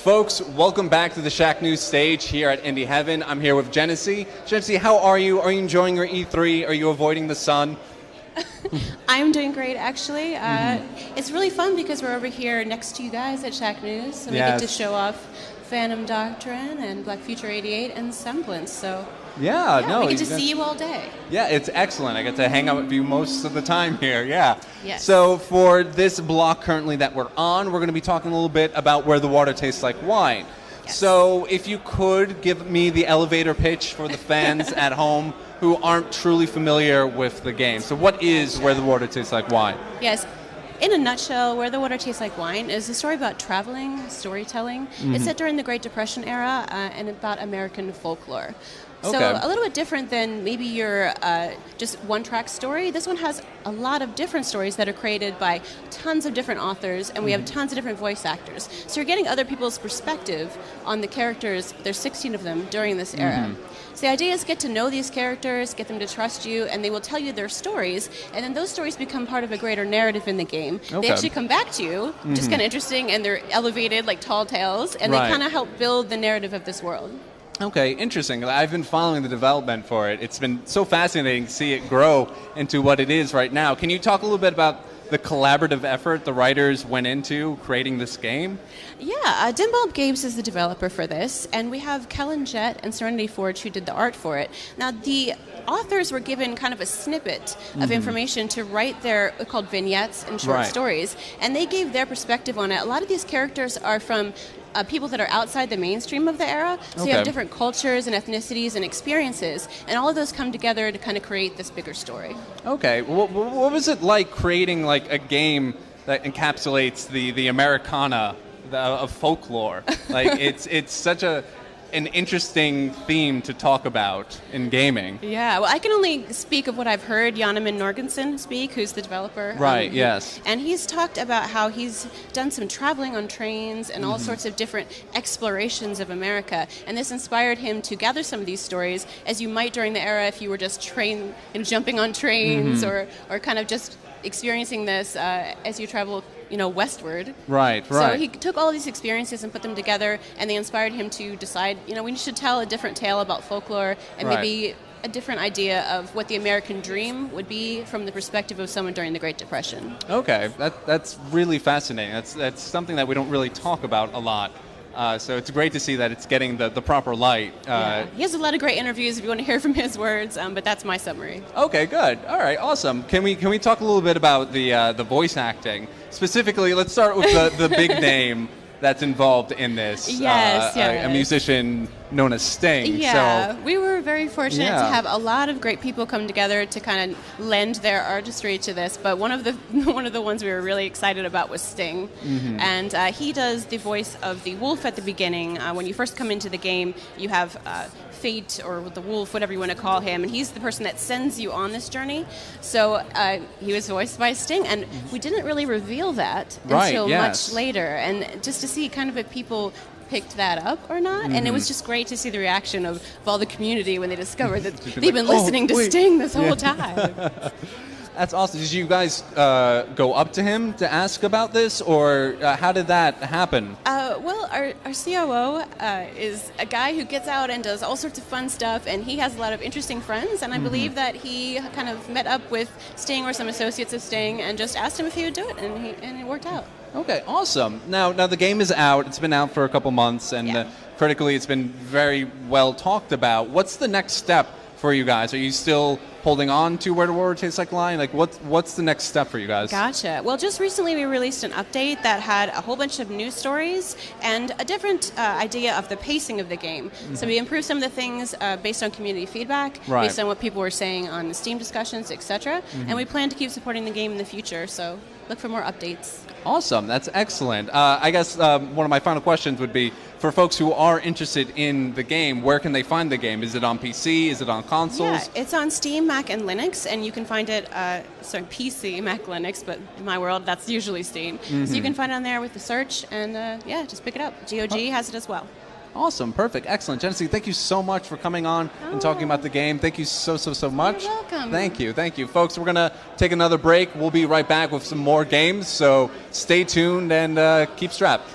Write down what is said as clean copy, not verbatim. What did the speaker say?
Folks, welcome back to the Shacknews stage here at Indie Heaven. I'm here with Genesee. Genesee, how are you? Are you enjoying your E3? Are you avoiding the sun? I'm doing great, actually. It's really fun because we're over here next to you guys at Shacknews, so we get to show off Phantom Doctrine and Black Future 88 and Semblance. So we get to see you all day. Yeah, it's excellent. I get to hang out with you most of the time here. Yeah. Yes. So for this block currently that we're on, we're going to be talking a little bit about where the water tastes like wine. Yes. So if you could give me the elevator pitch for the fans at home who aren't truly familiar with the game. So what is Where the Water Tastes Like Wine? Yes. In a nutshell, Where the Water Tastes Like Wine is a story about traveling, storytelling. It's set during the Great Depression era and about American folklore. So a little bit different than maybe your just one-track story. This one has a lot of different stories that are created by tons of different authors, and we have tons of different voice actors. So you're getting other people's perspective on the characters. There's 16 of them during this era. So the idea is get to know these characters, get them to trust you, and they will tell you their stories, and then those stories become part of a greater narrative in the game. They actually come back to you, which is kind of interesting, and they're elevated like tall tales, and they kind of help build the narrative of this world. Okay, interesting. I've been following the development for it. It's been so fascinating to see it grow into what it is right now. Can you talk a little bit about the collaborative effort the writers went into creating this game? Yeah, Dimbulb Games is the developer for this, and we have Kellen Jett and Serenity Forge who did the art for it. Now, the authors were given kind of a snippet of information to write their called vignettes and short stories, and they gave their perspective on it. A lot of these characters are from people that are outside the mainstream of the era, so you have different cultures and ethnicities and experiences, and all of those come together to kind of create this bigger story. Okay, what was it like creating like a game that encapsulates the Americana of folklore? Like it's such an interesting theme to talk about in gaming. Yeah, well, I can only speak of what I've heard Janneman Norgensen speak, who's the developer. Right, yes. And he's talked about how he's done some traveling on trains and all sorts of different explorations of America. And this inspired him to gather some of these stories, as you might during the era if you were just jumping on trains or kind of just experiencing this as you travel westward. Right. So he took all these experiences and put them together, and they inspired him to decide, we should tell a different tale about folklore and maybe a different idea of what the American dream would be from the perspective of someone during the Great Depression. Okay, that's really fascinating. That's something that we don't really talk about a lot. So it's great to see that it's getting the proper light. He has a lot of great interviews if you want to hear from his words, but that's my summary. Okay, good. All right, awesome. Can we talk a little bit about the voice acting? Specifically, let's start with the big name that's involved in this. Yes. A musician known as Sting. Yeah, we were very fortunate to have a lot of great people come together to kind of lend their artistry to this. But one of the ones we were really excited about was Sting, and he does the voice of the wolf at the beginning. When you first come into the game, you have Fate or the wolf, whatever you want to call him, and he's the person that sends you on this journey. So he was voiced by Sting, and we didn't really reveal that until much later, and just to see kind of if people picked that up or not, and it was just great to see the reaction of all the community when they discovered that they've been listening to Sting this whole time. That's awesome. Did you guys go up to him to ask about this, or how did that happen? Well, our COO is a guy who gets out and does all sorts of fun stuff, and he has a lot of interesting friends, and I believe that he kind of met up with Sting or some associates of Sting and just asked him if he would do it, and it worked out. Okay, awesome. Now the game is out. It's been out for a couple months, and critically it's been very well talked about. What's the next step for you guys? Are you still holding on to Where the Water Tastes Like Wine? Like, what's the next step for you guys? Gotcha. Well, just recently we released an update that had a whole bunch of news stories and a different idea of the pacing of the game. So we improved some of the things based on community feedback, based on what people were saying on the Steam discussions, etc. And we plan to keep supporting the game in the future, so look for more updates. Awesome. That's excellent. I guess one of my final questions would be, for folks who are interested in the game, where can they find the game? Is it on PC? Is it on consoles? Yeah, it's on Steam, Mac, and Linux, and you can find it, PC, Mac, Linux, but in my world, that's usually Steam. So you can find it on there with the search, and just pick it up. GOG has it as well. Awesome, perfect, excellent. Genesee, thank you so much for coming on and talking about the game. Thank you so much. You're welcome. Thank you. Folks, we're going to take another break. We'll be right back with some more games, so stay tuned and keep strapped.